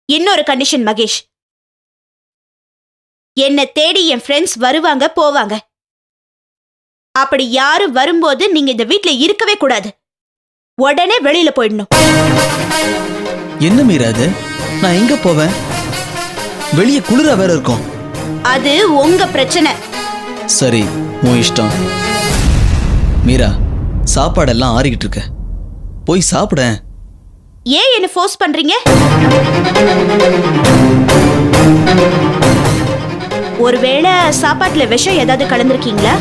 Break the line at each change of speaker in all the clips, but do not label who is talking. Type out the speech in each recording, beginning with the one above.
இன்னொரு கண்டிஷன் மகேஷ். என்ன தேடி என் ஃப்ரெண்ட்ஸ் வருவாங்க போவாங்க. அப்படி யாரும் வரும்போது நீங்க இந்த வீட்ல இருக்கவே கூடாது. உடனே வெளியில போயிடணும்.
என்ன மீரா அது? நான் எங்க போவேன்? வெளியே குளிரா வேற இருக்கும்.
அது உங்க பிரச்சனை.
சரி, உன் இஷ்டம். மீரா, சாப்பாடெல்லாம் ஆறிக்கிட்டு இருக்க, போய் சாப்பிட.
ஏன் என்ன ஃபோர்ஸ் பண்றீங்க? ஒருவேளை சாப்பாட்டுல விஷம் ஏதாவது கலந்துருக்கீங்களா?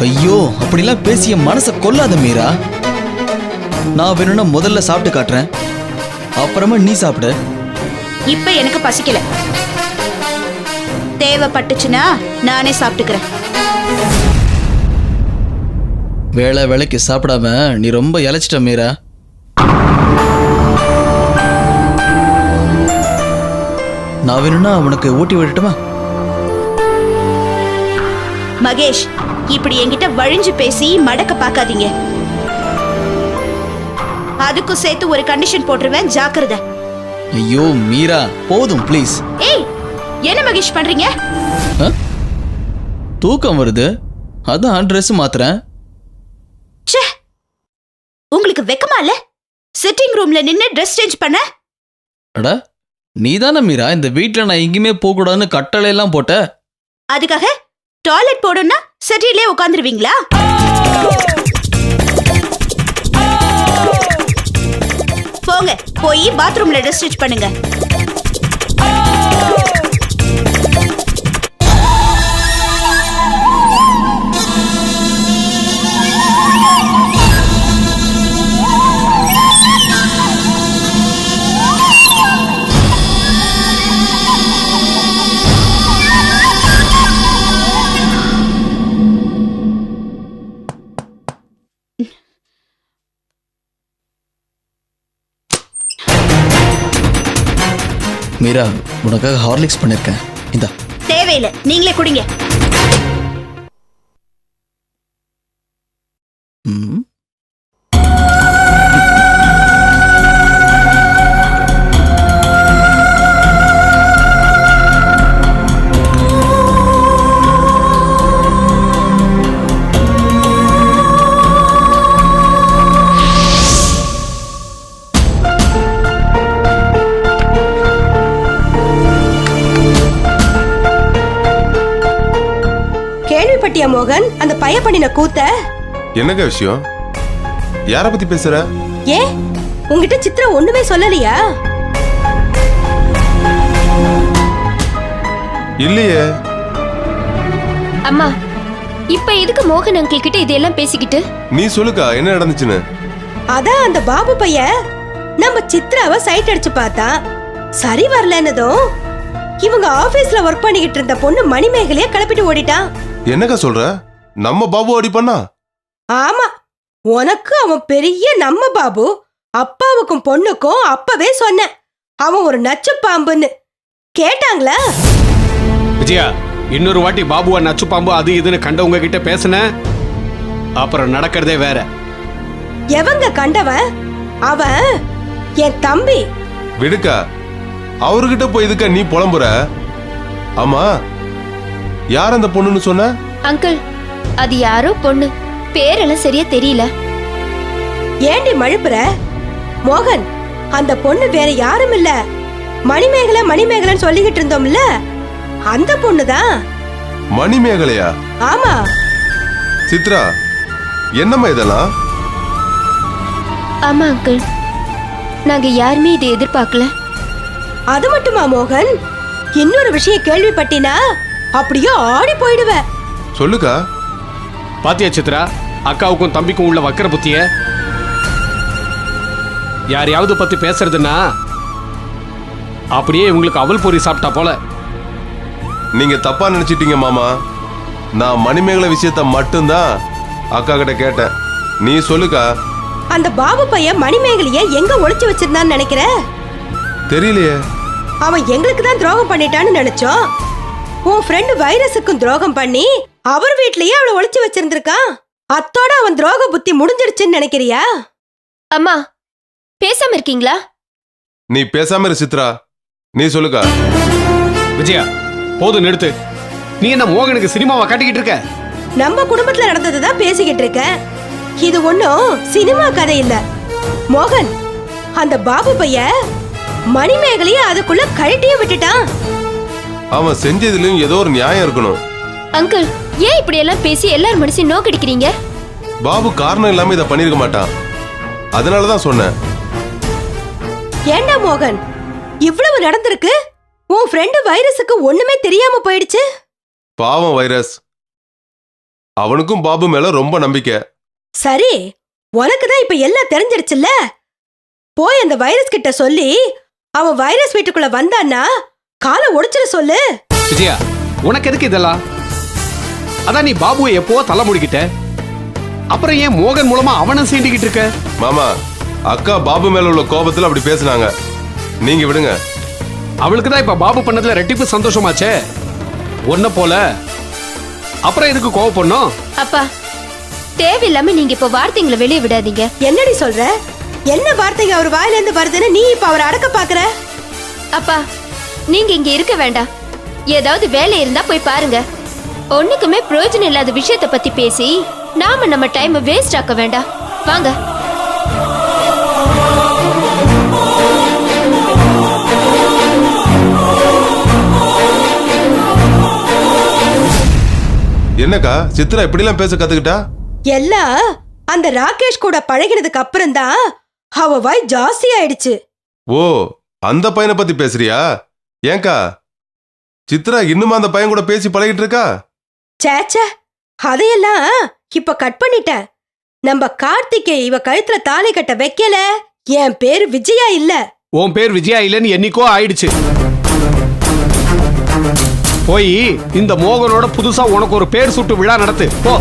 ஐயோ, அப்படிலாம் பேசிய மனசை கொல்லாத மீரா. நான் வேணும்னா முதல்ல சாப்பிட்டு காட்டுறேன், அப்புறமா நீ சாப்பிடு.
இப்ப எனக்கு பசிக்கல. தேவைப்பட்டுச்சுன்னா நானே சாப்பிட்டுக்கிறேன்.
வேளை வேலைக்கு சாப்பிடாம நீ ரொம்ப இழைச்சிட்ட மீரா. நான் வேணும்னா உனக்கு ஊட்டி விடட்டுமா?
மகேஷ், இப்படி என்கிட்ட வழிஞ்சு பேசி மடக்க பார்க்காதீங்க. அதுக்கும் சேர்த்து ஒரு கண்டிஷன் போட்டுருவேன், ஜாக்கிரதை.
ஐயோ மீரா, போதும் ப்ளீஸ்.
ஏய், என்ன மகேஷ் பண்றீங்க?
தூக்கம் வருது, அதான் ட்ரெஸ் மாத்துறேன்.
ச்சே, உங்களுக்கு வெக்கமா இல்ல? சிட்டிங் ரூம்ல நின்னு ட்ரெஸ் சேஞ்ச் பண்ண?
அட, நீதானே மீரா இந்த வீட்டில் நான் எங்கேயுமே போகக்கூடாதுன்னு கட்டளை எல்லாம் போட்ட.
அதுக்காக டாய்லெட் போடுன்னா செட்டிலே உட்காந்துருவீங்களா? போங்க, போய் பாத்ரூம்ல ட்ரெஸ் சேஞ்ச் பண்ணுங்க.
மீரா, உனக்காக ஹார்லிக்ஸ் பண்ணிருக்கேன், இந்தா.
தேவையில்லை, நீங்களே குடிங்க.
கேள்விப்பட்டியா மோகன் அந்த பைய பண்ணின கூத்த?
என்னங்க விஷயம்? யார பத்தி பேசுற?
ஏன் உன்கிட்ட சித்ரா ஒண்ணுமே சொல்லலையா?
இல்லையே.
அம்மா, இப்ப எதுக்கு மோகன் அங்கிள் கிட்ட இதெல்லாம் பேசிக்கிட்டு?
நீ சொல்லுக்கா, என்ன நடந்துச்சுன்னு?
அதான் அந்த பாபு பைய நம்ம சித்ராவை சைட் அடிச்சு பார்த்தா சரி வரலன்னதும் இவங்க ஆபீஸ்ல ஒர்க் பண்ணிக்கிட்டு இருந்த பொண்ணு மணிமேகலைய கிளப்பிட்டு ஓடிட்டான்.
என்னக்கா சொல்ற? நம்ம பாபு அடி பண்ணா?
ஆமா, உனக்கு அவன் பெரிய நம்ம பாபு. அப்பாவுக்கும் பொண்ணுக்கும் அப்பவே சொன்னேன் அவன் ஒரு நச்சு பாம்புன்னு. கேட்டாங்களா?
விஜயா, இன்னொரு வாட்டி பாபுவா நச்சு பாம்பு அது இதுன்னு கண்டவங்க கிட்ட பேசுன அப்புறம் நடக்கிறதே வேற.
எவங்க கண்டவன்? அவன் என் தம்பி.
விடுக்கா, அவர்கிட்ட போய் இதுக்கா நீ புலம்புற? ஆமா, யார் அந்த பொண்ணுன்னு சொன்ன?
அங்கிள், அது யாரோ பொண்ணு, பேரெல்லாம் சரியா தெரியல.
ஏண்டி மழுப்புற? மோகன், அந்த பொண்ணு வேற யாரும் இல்ல, மணிமேகலை மணிமேகலைன்னு சொல்லிக்கிட்டு இருந்தோம்ல, அந்த பொண்ணுதான்.
மணிமேகலையா?
ஆமா.
சித்ரா, என்னம்மா இதெல்லாம்?
ஆமா அங்கிள், நாங்க யாருமே இதை எதிர்பார்க்கல.
அது மட்டுமா மோகன், இன்னொரு விஷயம் கேள்விப்பட்டினா அப்படியே ஆடி போயிடுவ.
சொல்லுக்கா.
பாத்தியா சித்ரா, அக்காவுக்கும் தம்பிக்கும் உள்ள வக்கர புத்திய? யாரையாவது பத்தி பேசுறதுன்னா அப்படியே உங்களுக்கு அவல் பொரி சாப்பிட்டா போல.
நீங்க தப்பா நினைச்சிட்டீங்க மாமா. நான் மணிமேகலை விஷயத்த மட்டும்தான் அக்கா கிட்ட கேட்டேன். நீ சொல்லுக்கா.
அந்த பாபு பையன் மணிமேகலைய எங்க ஒளிச்சு வச்சிருந்தான்னு நினைக்கிற?
தெரியலையே.
அவன் எங்களுக்கு தான் துரோகம் பண்ணிட்டான்னு நினைச்சோம். உன் ஃப்ரெண்டு வைரஸுக்கும் துரோகம் பண்ணி அவர் வீட்லயே அவளை ஒளிச்சு வச்சிருந்திருக்கான். அத்தோட அவன் துரோக புத்தி முடிஞ்சிடுச்சுன்னு நினைக்கிறியா?
அம்மா, பேசாம இருக்கீங்களா?
நீ பேசாம இரு சித்ரா. நீ சொல்லுக்கா.
விஜயா போதும் நிறுத்து. நீ என்ன மோகனுக்கு சினிமாவை காட்டிக்கிட்டு இருக்க?
நம்ம குடும்பத்துல நடந்ததுதான் பேசிக்கிட்டு இருக்கேன். இது ஒண்ணும் சினிமா கதை இல்ல மோகன். அந்த பாபு பையன் மணிமேகலைய அதுக்குள்ள கழட்டியே விட்டுட்டான்.
அவன் செஞ்சதுலயும் ஏதோ ஒரு நியாயம் இருக்கணும்.
அங்கிள், ஏன் இப்படி எல்லாம் பேசி எல்லாரும் மனசையும் நோக்கடிக்கிறீங்க?
பாபு காரணம் இல்லாம இதை பண்ணிருக்க மாட்டான். அதனாலதான் சொன்னேன்.
ஏண்டா மோகன், இவ்வளவு நடந்திருக்கு, உன் ஃப்ரெண்டு வைரஸுக்கு ஒண்ணுமே தெரியாம போயிடுச்சு.
பாவம் வைரஸ். அவனுக்கும் பாபு மேல ரொம்ப நம்பிக்கை.
சரி, உனக்கு தான் இப்ப எல்லாம் தெரிஞ்சிருச்சுல்ல. போய் அந்த வைரஸ் கிட்ட சொல்லி அவன் வைரஸ் வீட்டுக்குள்ள வந்தான்னா காலை ஒடிச்சிட சொல்லு.
விஜயா உனக்கு எதுக்கு இதெல்லாம்? அதான் நீ பாபுவை எப்போ தலை முடிக்கிட்ட, அப்புறம் ஏன் மோகன் மூலமா அவனை சீண்டிக்கிட்டு இருக்க?
மாமா, அக்கா பாபு மேல உள்ள கோபத்துல அப்படி பேசினாங்க. நீங்க விடுங்க.
அவளுக்கு தான் இப்ப பாபு பண்ணதுல ரெட்டிப்பு சந்தோஷமாச்சே. ஒன்ன போல அப்புறம் எதுக்கு கோவப்படணும்?
அப்பா, தேவையில்லாம நீங்க இப்ப வார்த்தைங்களை வெளியே விடாதீங்க.
என்னடி சொல்ற? என்ன வார்த்தைங்க அவர் வாயில இருந்து வருதுன்னு நீ இப்ப அவரை அடக்க பாக்குற?
அப்பா, நீங்க இங்க இருக்க வேண்டாம். ஏதாவது வேலை இருந்தா போய் பாருங்க. ஒண்ணுக்குமே பிரயோஜனம் இல்லாத விஷயத்தை பத்தி பேசி நாம நம்ம டைம் வேஸ்ட் ஆக்க வேண்டாம். வாங்க.
என்னக்கா சித்ரா இப்படி எல்லாம் பேச கத்துக்கிட்டா?
எல்லாம் அந்த ராகேஷ் கூட பழகினதுக்கு அப்புறம் தான் அவ வாய் ஜாஸ்தி ஆயிடுச்சு.
ஓ, அந்த பையனை பத்தி பேசுறியா? ஏங்கா சித்ரா இன்னுமா அந்த பையன் கூட பேசி பழகிட்டு இருக்கா?
சேச்சே, அதையெல்லாம் இப்ப கட் பண்ணிட்டேன். நம்ம கார்த்திகை இவ கழுத்துல தாலி கட்ட வைக்கல, என் பேரு விஜயா இல்ல.
உன் பேர் விஜயா இல்லைன்னு என்னைக்கோ ஆயிடுச்சு. போய் இந்த மோகனோட புதுசா உனக்கு ஒரு பேர் சுட்டு விழா நடத்து போ.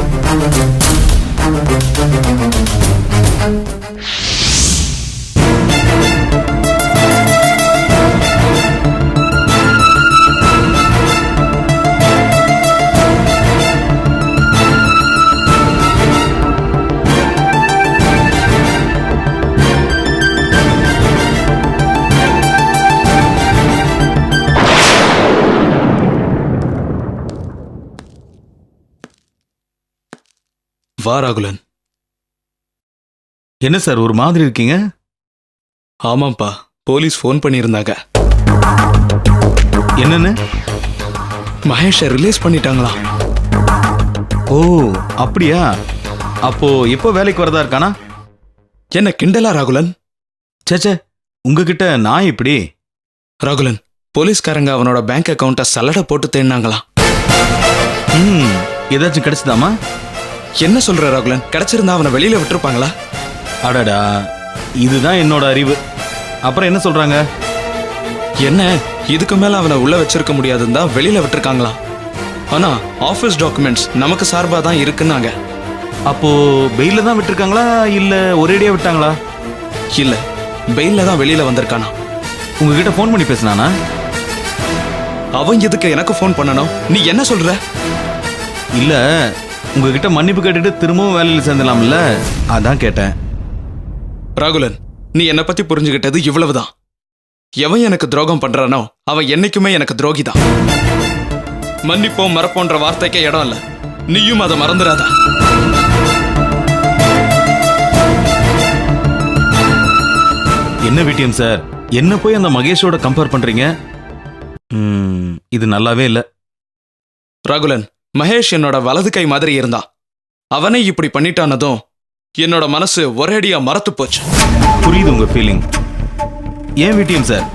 வா ராகுலன்.
என்ன சார் ஒரு மாதிரி இருக்கீங்க?
ஆமாப்பா, போலீஸ் ஃபோன் பண்ணியிருந்தாங்க.
என்னன்னு?
மகேஷை ரிலீஸ் பண்ணிட்டாங்களா?
ஓ அப்படியா? அப்போ எப்போ வேலைக்கு வரதா இருக்கானா?
என்ன கிண்டலா ராகுலன்?
சேச்சே, உங்ககிட்ட நான் இப்படி?
ராகுலன், போலீஸ்காரங்க அவனோட பேங்க் அக்கௌண்ட்டை சல்லடை போட்டு தேடினாங்களாம்.
ஏதாச்சும் கிடைச்சதாமா?
என்ன சொல்ற ராகுலன்? கிடைச்சிருந்தா அவனை வெளியில விட்டுருப்பாங்களா?
அடடா, இதுதான் என்னோட அறிவு. அப்புறம் என்ன சொல்றாங்க?
என்ன, இதுக்கு மேல அவனை உள்ள வச்சிருக்க முடியாதுன்னு தான் வெளியில விட்டுருக்காங்களாம். ஆனா ஆபீஸ் டாக்குமெண்ட்ஸ் நமக்கு சார்பா தான் இருக்குன்னாங்க.
அப்போ பெயில தான் விட்டுருக்காங்களா இல்ல ஒரேடியா விட்டாங்களா?
இல்ல, பெயில்ல தான் வெளியில வந்திருக்கானா.
உங்ககிட்ட ஃபோன் பண்ணி பேசினானா?
அவன் எதுக்கு எனக்கு ஃபோன் பண்ணணும்? நீ என்ன சொல்ற?
இல்ல, உங்ககிட்ட மன்னிப்பு கேட்டுட்டு திரும்பவும் வேலையில் சேர்ந்தலாம்ல, அதான் கேட்டேன்.
ராகுலன், நீ என்னை பத்தி புரிஞ்சுக்கிட்டது இவ்வளவுதான். எவன் எனக்கு துரோகம் பண்றானோ அவன் என்னைக்குமே எனக்கு துரோகி தான். மன்னிப்போம் மறப்போன்ற வார்த்தைக்கே இடம் இல்ல. நீயும் அதை மறந்துடாத.
என்ன விடியம் சார், என்ன போய் அந்த மகேஷோட கம்பேர் பண்றீங்க? இது நல்லாவே இல்ல.
ராகுலன், மகேஷ் என்னோட வலது கை மாதிரி இருந்தான். அவனை இப்படி பண்ணிட்டானதும் என்னோட மனசு ஒரேடியா மறத்து போச்சு.
புரியுது உங்க ஃபீலிங். ஏன் விடியம் சார்,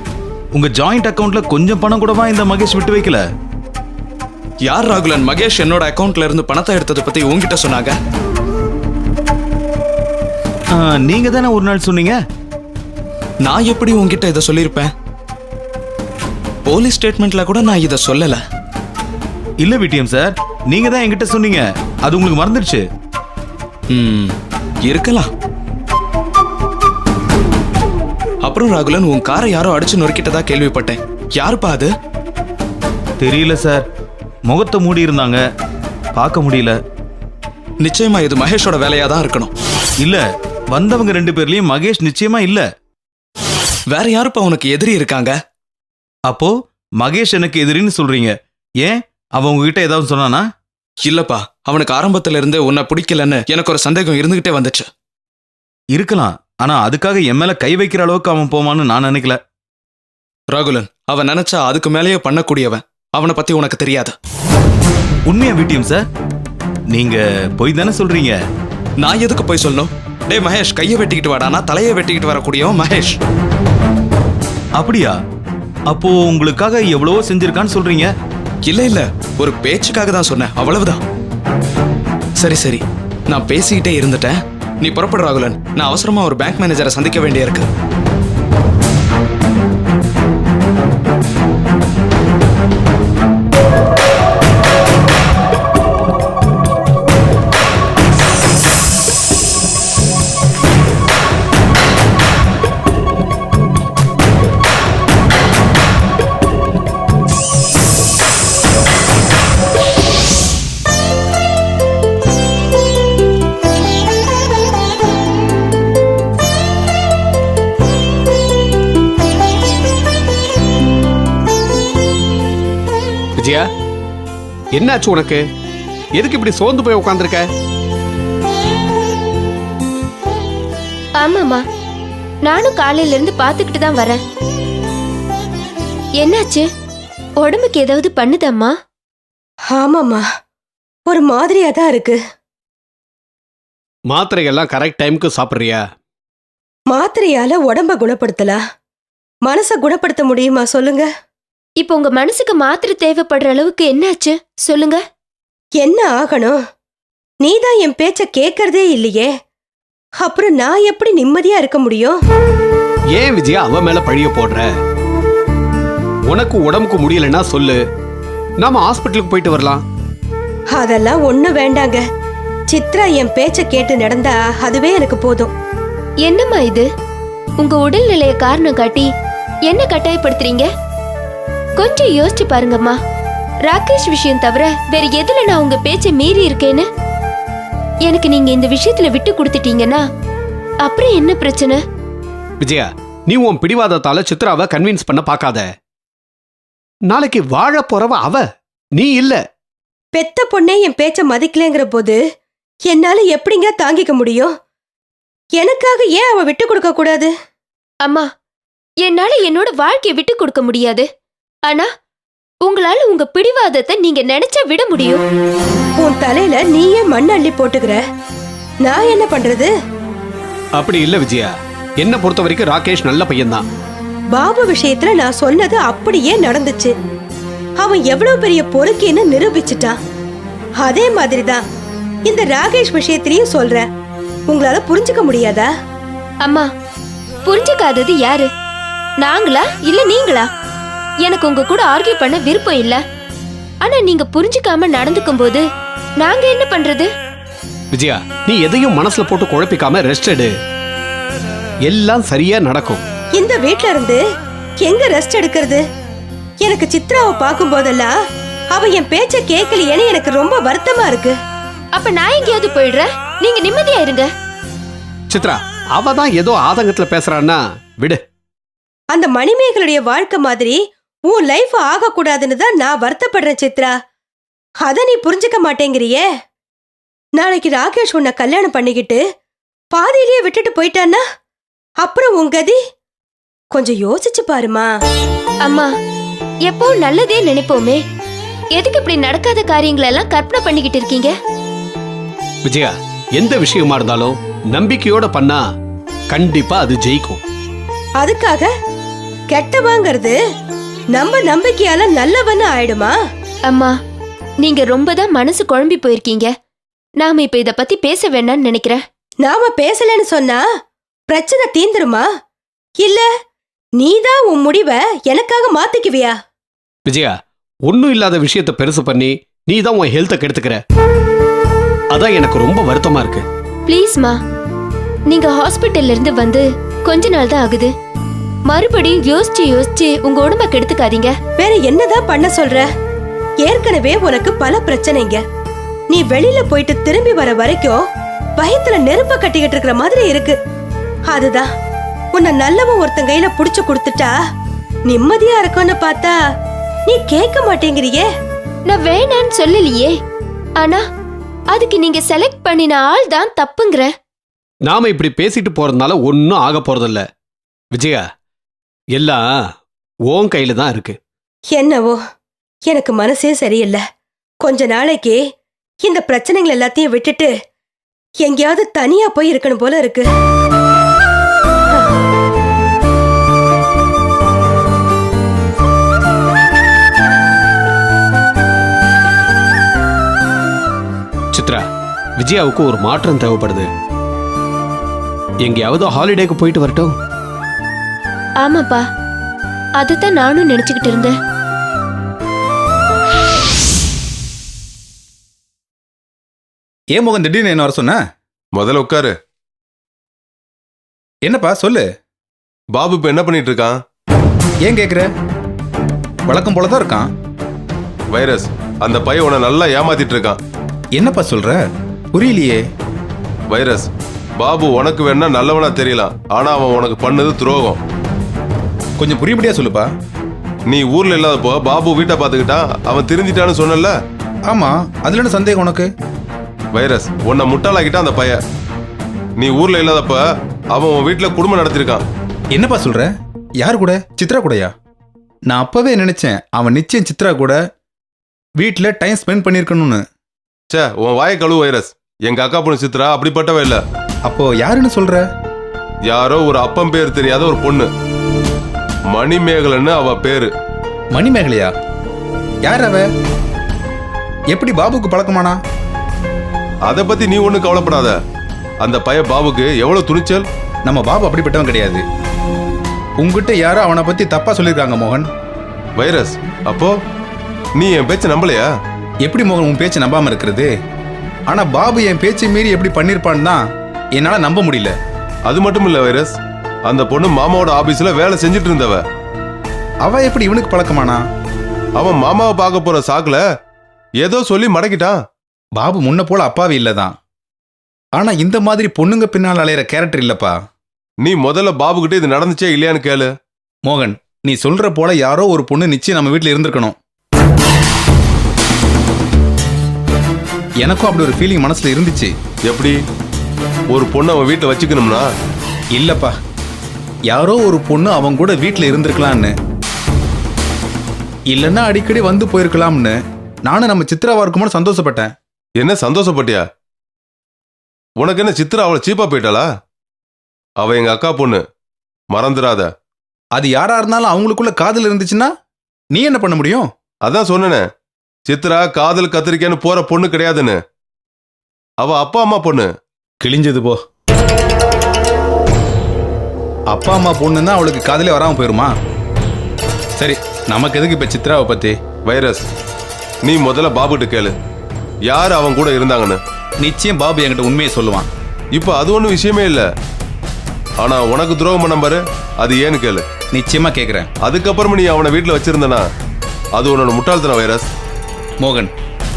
உங்க ஜாயிண்ட் அக்கவுண்ட்ல கொஞ்சம் பணம் கூடவா இந்த மகேஷ் விட்டு வைக்கல?
யார் ராகுலன் மகேஷ் என்னோட அக்கவுண்ட்ல இருந்து பணத்தை எடுத்ததை பத்தி உன்கிட்ட சொன்னாங்க?
நீங்க தானே ஒரு நாள் சொன்னீங்க.
நான் எப்படி உன்கிட்ட இதை சொல்லியிருப்பேன்? போலீஸ் ஸ்டேட்மெண்ட்ல கூட நான் இதை சொல்லல.
இல்ல விடியம் சார், நீங்க தான் என்கிட்ட சொன்னீங்க. அது உங்களுக்கு மறந்துடுச்சு.
இருக்கலாம். அப்புறம் ராகுலன், உன் காரை யாரோ அடிச்சு நொறுக்கிட்டதா கேள்விப்பட்டேன். யாருப்பா அது?
தெரியல சார், முகத்தை மூடி இருந்தாங்க, பார்க்க முடியல.
நிச்சயமா இது மகேஷோட வேலையா தான் இருக்கணும்.
இல்ல, வந்தவங்க 2 பேர்லயும் மகேஷ் நிச்சயமா இல்ல.
வேற யாருப்பா உனக்கு எதிரி இருக்காங்க?
அப்போ மகேஷ் எனக்கு எதிரின்னு சொல்றீங்க. ஏன் அவன் உங்ககிட்ட ஏதாவது சொன்னானா?
இல்லப்பா, அவனுக்கு ஆரம்பத்துல இருந்தே உன்னை பிடிக்கலன்னு எனக்கு ஒரு சந்தேகம் இருந்துகிட்டே வந்துச்சு.
இருக்கலாம், ஆனா அதுக்காக என் மேல கை வைக்கிற அளவுக்கு அவன் போவான்னு நான் நினைக்கல.
ராகுலன், அவன் நினைச்சா அதுக்கு மேலேயே பண்ணக்கூடியவன். அவனை பத்தி உனக்கு தெரியாது.
உண்மையா விட்டியம் சார்? நீங்க போய் தானே சொல்றீங்க?
நான் எதுக்கு போய் சொல்லணும்? டேய் மகேஷ், கையை வெட்டிக்கிட்டு வாடானா தலையை வெட்டிக்கிட்டு வரக்கூடியவன் மகேஷ்.
அப்படியா? அப்போ உங்களுக்காக எவ்வளவோ செஞ்சிருக்கான்னு சொல்றீங்க?
இல்ல இல்ல, ஒரு பேச்சுக்காக தான் சொன்னேன், அவ்வளவுதான். சரி சரி, நான் பேசிக்கிட்டே இருந்துட்டேன். நீ புறப்படு ராகுலன். நான் அவசரமா ஒரு பேங்க் மேனேஜரை சந்திக்க வேண்டியிருக்கு.
விஜயா, என்னாச்சு உனக்கு? எதுக்கு இப்படி சோர்ந்து போய் உட்கார்ந்திருக்க?
ஆமாமா, நானும் காலையில இருந்து பாத்துக்கிட்டு தான் வரேன். என்னாச்சு? உடம்புக்கு ஏதாவது பண்ணுதம்மா?
ஆமாம்மா, ஒரு மாதிரியா தான் இருக்கு.
மாத்திரைகள்லாம் கரெக்ட் டைமுக்கு சாப்பிட்றியா?
மாத்திரையால உடம்ப குணப்படுத்தலாம், மனசை குணப்படுத்த முடியுமா சொல்லுங்க?
இப்போ உங்க மனசுக்கு மாத்திரை தேவைப்படுற அளவுக்கு என்னாச்சு சொல்லுங்க.
என்ன ஆகணும்? நீதான் என் பேச்ச கேட்கறதே இல்லையே, அப்புறம் நான் எப்படி நிம்மதியா இருக்க முடியும்?
ஏன் விஜயா அவ மேல பழிய போடுற? உனக்கு உடம்புக்கு முடியலன்னா சொல்லு, நாம ஹாஸ்பிட்டலுக்கு போயிட்டு வரலாம்.
அதெல்லாம் ஒண்ணும் வேண்டாங்க. சித்ரா என் பேச்ச கேட்டு நடந்தா அதுவே எனக்கு போதும்.
என்னம்மா இது? உங்க உடல்நிலைய காரணம் காட்டி என்ன கட்டாயப்படுத்துறீங்க? கொஞ்சம் யோசிச்சு பாருங்கம்மா. ராகேஷ் விஷயம் தவிர வேற எதுல நான் உங்க பேச்சை மீறி இருக்கேன்னு? எனக்கு நீங்க இந்த விஷயத்துல விட்டு கொடுத்துட்டீங்கன்னா அப்புறம் என்ன பிரச்சனை?
விஜயா, நீ உன் பிடிவாதத்தால சித்ராவை கன்வின்ஸ் பண்ண பார்க்காத. நாளைக்கு வாழ போறவ அவ, நீ இல்ல.
பெத்த பொண்ணே என் பேச்ச மதிக்கலங்கிற போது என்னால எப்படிங்க தாங்கிக்க முடியும்? எனக்காக ஏன் அவ விட்டு கொடுக்க கூடாது?
அம்மா, என்னால என்னோட வாழ்க்கையை விட்டு கொடுக்க முடியாது. ஆனா உங்களால உங்க பிடிவாதத்தை நீங்க நினைச்சா விட முடியும்.
உன் தலையில நீயே மண் அள்ளி போட்டுக்கிற, நான் என்ன பண்றது?
அப்படி இல்ல விஜயா, என்ன பொறுத்த வரைக்கும் ராகேஷ் நல்ல பையன்தான்.
பாபு விஷயத்துல நான் சொன்னது அப்படியே நடந்துச்சு. அவன் எவ்வளவு பெரிய பொறுக்கின்னு நிரூபிச்சுட்டான். அதே மாதிரிதான் இந்த ராகேஷ் விஷயத்திலையும் சொல்றேன். உங்களால புரிஞ்சுக்க முடியாதா?
அம்மா, புரிஞ்சுக்காதது யாரு? நாங்களா இல்ல நீங்களா? எனக்கு உங்க கூட ஆர்கியூ பண்ண விருப்பம் இல்ல. ஆனா நீங்க புரிஞ்சுக்காம நடந்துக்கும் போது நாங்க என்ன பண்றது?
விஜயா, நீ எதையும் மனசுல போட்டு குழப்பிக்காம ரெஸ்ட் எடு, எல்லாம் சரியா நடக்கும்.
இந்த வீட்ல இருந்து எங்க ரெஸ்ட் எடுக்கிறது? எனக்கு சித்ராவை பார்க்கும் போதெல்லாம் அவ என் பேச்ச கேட்கலையேன்னு எனக்கு ரொம்ப வருத்தமா இருக்கு.
அப்ப நான் எங்கேயாவது போயிடுறேன், நீங்க நிம்மதியா இருங்க.
சித்ரா, அவ தான் ஏதோ ஆதங்கத்துல பேசுறான்னா விடு.
அந்த மணிமேகலுடைய வாழ்க்கை மாதிரி உன் லைஃப் ஆக கூடாதுன்னு தான் நான் வருத்தப்படுறேன் சித்ரா. அத நீ புரிஞ்சுக்க மாட்டேங்கிறியே. நாளைக்கு ராகேஷ் உன்னை கல்யாணம் பண்ணிக்கிட்டு பாதியிலேயே விட்டுட்டு போயிட்டான்னா அப்புறம் உன் கதி கொஞ்சம் யோசிச்சு பாருமா.
அம்மா, எப்போ நல்லதே நினைப்போமே, எதுக்கு இப்படி நடக்காத காரியங்களை எல்லாம் கற்பனை பண்ணிக்கிட்டு இருக்கீங்க?
விஜயா, எந்த விஷயமா இருந்தாலும் நம்பிக்கையோட பண்ணா கண்டிப்பா அது ஜெயிக்கும்.
அதுக்காக கெட்டவாங்கிறது நம்ம நம்பிக்கையால நல்லவன்னு ஆயிடுமா?
அம்மா, நீங்க ரொம்ப தான் மனசு குழம்பி போயிருக்கீங்க. நாம இப்ப இத பத்தி பேச வேண்டாம்னு நினைக்கிறேன்.
நாம பேசலன்னு சொன்னா பிரச்சனை தீந்துருமா? இல்ல நீதான் உன் முடிவை எனக்காக மாத்திக்குவியா?
விஜயா, ஒன்னும் இல்லாத விஷயத்த பெருசு பண்ணி நீ தான் உன் ஹெல்த்தை கெடுத்துக்கிற. அதான் எனக்கு ரொம்ப வருத்தமா இருக்கு.
ப்ளீஸ்மா, நீங்க ஹாஸ்பிட்டல்ல இருந்து வந்து கொஞ்ச நாள் தான் ஆகுது. மறுபடியும் யோசிச்சு யோசிச்சு உங்க உடம்ப கெடுத்துக்காதீங்க.
வேற என்னதான் பண்ண சொல்ற? ஏற்கனவே உனக்கு பல பிரச்சனைங்க. நீ வெளியில போயிட்டு திரும்பி வர வரைக்கும் பயத்துல நெருப்ப கட்டிக்கிட்டு இருக்கிற மாதிரி இருக்கு. அதுதான் உன்னை நல்லவன் ஒருத்தன் கையில புடிச்சு கொடுத்துட்டா நிம்மதியா இருக்கும்னு பார்த்தா நீ கேட்க மாட்டேங்கிறியே.
நான் வேணான்னு சொல்லலையே, ஆனா அதுக்கு நீங்க செலக்ட் பண்ணின ஆள் தான் தப்புங்கிற.
நாம இப்படி பேசிட்டு போறதுனால ஒன்னும் ஆக போறதில்ல விஜயா. எல்லாம் உன் கையில தான் இருக்கு.
என்னவோ எனக்கு மனசே சரியில்லை. கொஞ்ச நாளைக்கு இந்த பிரச்சனைகள் எல்லாத்தையும் விட்டுட்டு எங்கேயாவது தனியா போய் இருக்கணும் போல இருக்கு.
சித்ரா, விஜயாவுக்கு ஒரு மாற்றம் தேவைப்படுது. எங்கேயாவது ஹாலிடேக்கு போயிட்டு வரட்டும்.
ஆமாப்பா, அதுதான் நானும் நினைச்சுக்கிட்டு இருந்தேன்.
ஏன் மோகன் திடீர்னு என்ன வர சொன்ன?
முதல்ல உட்காரு.
என்னப்பா சொல்லு.
பாபு இப்ப என்ன பண்ணிட்டு இருக்கான்?
ஏன் கேக்குற? வழக்கம் போலதான் இருக்கான்.
வைரஸ், அந்த பையன் உன்னை நல்லா ஏமாத்திட்டு இருக்கான்.
என்னப்பா சொல்ற? புரியலையே.
வைரஸ், பாபு உனக்கு வேணா நல்லவனா தெரியலாம், ஆனா அவன் உனக்கு பண்ணது துரோகம்.
கொஞ்சம் புரியபடியா சொல்லுப்பா.
நீ ஊர்ல இல்லாதப்போ பாபு வீட்டை பார்த்துக்கிட்டான், அவன் திருந்திட்டான்னு சொன்னல.
ஆமா, அதுல என்ன சந்தேகம் உனக்கு?
வைரஸ், உன்னை முட்டாளாக்கிட்டான் அந்த பையன். நீ ஊர்ல இல்லாதப்ப அவன் உன் வீட்டுல குடும்பம் நடத்திருக்கான்.
என்னப்பா சொல்ற? யார் கூட? சித்ரா கூடயா? நான் அப்பவே நினைச்சேன் அவன் நிச்சயம் சித்ரா கூட வீட்டுல டைம் ஸ்பெண்ட் பண்ணிருக்கணும்னு.
சே, உன் வாயை கழுவு வைரஸ். எங்க அக்கா பொண்ணு சித்ரா அப்படிப்பட்டவ இல்ல.
அப்போ யாருன்னு சொல்ற?
யாரோ ஒரு அப்பன் பேர் தெரியாத ஒரு பொண்ணு, மணிமேகலன்னு அவ பேரு.
மணிமேகலையா? யார் அவ? எப்படி பாபுக்கு பழக்கமானா?
அத பத்தி நீ ஒண்ணு கவலைப்படாத. அந்த பைய பாபுக்கு எவ்வளவு துணிச்சல்.
நம்ம பாபு அப்படிப்பட்டவன் கிடையாது. உங்ககிட்ட யாரோ அவனை பத்தி தப்பா சொல்லிருக்காங்க மோகன்.
வைரஸ், அப்போ நீ என் பேச்ச நம்பலையா?
எப்படி மோகன் உன் பேச்சை நம்பாம இருக்கிறது? ஆனா பாபு என் பேச்சை மீறி எப்படி பண்ணிருப்பான்னு தான் என்னால நம்ப முடியல.
அது மட்டும் இல்ல வைரஸ், அந்த பொண்ணு மாமாவோட ஆபீஸ்ல வேலை செஞ்சுட்டு இருந்தவ.
அவ எப்படி இவனுக்கு பழக்கமானா?
அவன் மாமாவை பார்க்க போற சாக்குல ஏதோ சொல்லி மடக்கிட்டான்.
பாபு முன்ன போல அப்பாவி இல்லதான். ஆனா இந்த மாதிரி பொண்ணுங்க பின்னால் அலையிற கேரக்டர் இல்லப்பா.
நீ முதல்ல பாபு கிட்ட இது நடந்துச்சே இல்லையான்னு கேளு.
மோகன், நீ சொல்ற போல யாரோ ஒரு பொண்ணு நிச்சயம் நம்ம வீட்டுல இருந்திருக்கணும். எனக்கும் அப்படி ஒரு ஃபீலிங் மனசுல இருந்துச்சு.
எப்படி? ஒரு பொண்ணு அவன் வீட்டுல வச்சுக்கணும்னா?
இல்லப்பா, யாரோ ஒரு பொண்ணு அவங்க கூட வீட்டுல இருந்திருக்கலாம்னு, இல்லன்னா அடிக்கடி வந்து போயிருக்கலாம்னு நானும் நம்ம சித்ராவா இருக்குமோன்னு சந்தோஷப்பட்டேன்.
என்ன சந்தோஷப்பட்டியா? உனக்கு என்ன சித்ரா அவளை சீப்பா போயிட்டாளா? அவ எங்க அக்கா பொண்ணு, மறந்துடாத.
அது யாரா இருந்தாலும் அவங்களுக்குள்ள காதல் இருந்துச்சுன்னா நீ என்ன பண்ண முடியும்?
அதான் சொன்னேனே, சித்ரா காதல் கத்திரிக்கான்னு போற பொண்ணு கிடையாதுன்னு. அவ அப்பா அம்மா பொண்ணு.
கிழிஞ்சது போ. அப்பா அம்மா பொண்ணுன்னா அவளுக்கு காதலே வராம போயிருமா? சரி, நமக்கு எதுக்கு இப்ப சித்ராவை பத்தி?
வைரஸ், நீ முதல்ல பாபுகிட்ட கேளு யார் அவன் கூட இருந்தாங்கன்னு.
நிச்சயம் பாபு என்கிட்ட உண்மையை சொல்லுவான்.
இப்ப அது ஒன்றும் விஷயமே இல்ல. ஆனா உனக்கு துரோகம் பண்ண பாரு, அது ஏன்னு கேளு.
நிச்சயமா கேக்குறேன்.
அதுக்கப்புறமா நீ அவனை வீட்டுல வச்சிருந்தனா அது உன்னோட முட்டாள்தனம் வைரஸ்.
மோகன்,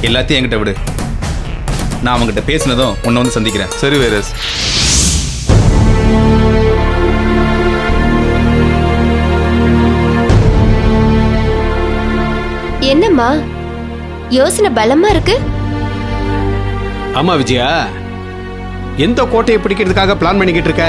எல்லாத்தையும் என்கிட்ட விடு. நான் அவங்ககிட்ட பேசினதும் உன்னை வந்து சந்திக்கிறேன்.
சரி வைரஸ்.
என்னம்மா யோசனை பலமா இருக்கு?
ஆமா விஜயா, எந்த கோட்டையை பிடிக்கிறதுக்காக பிளான் பண்ணிக்கிட்டு இருக்க?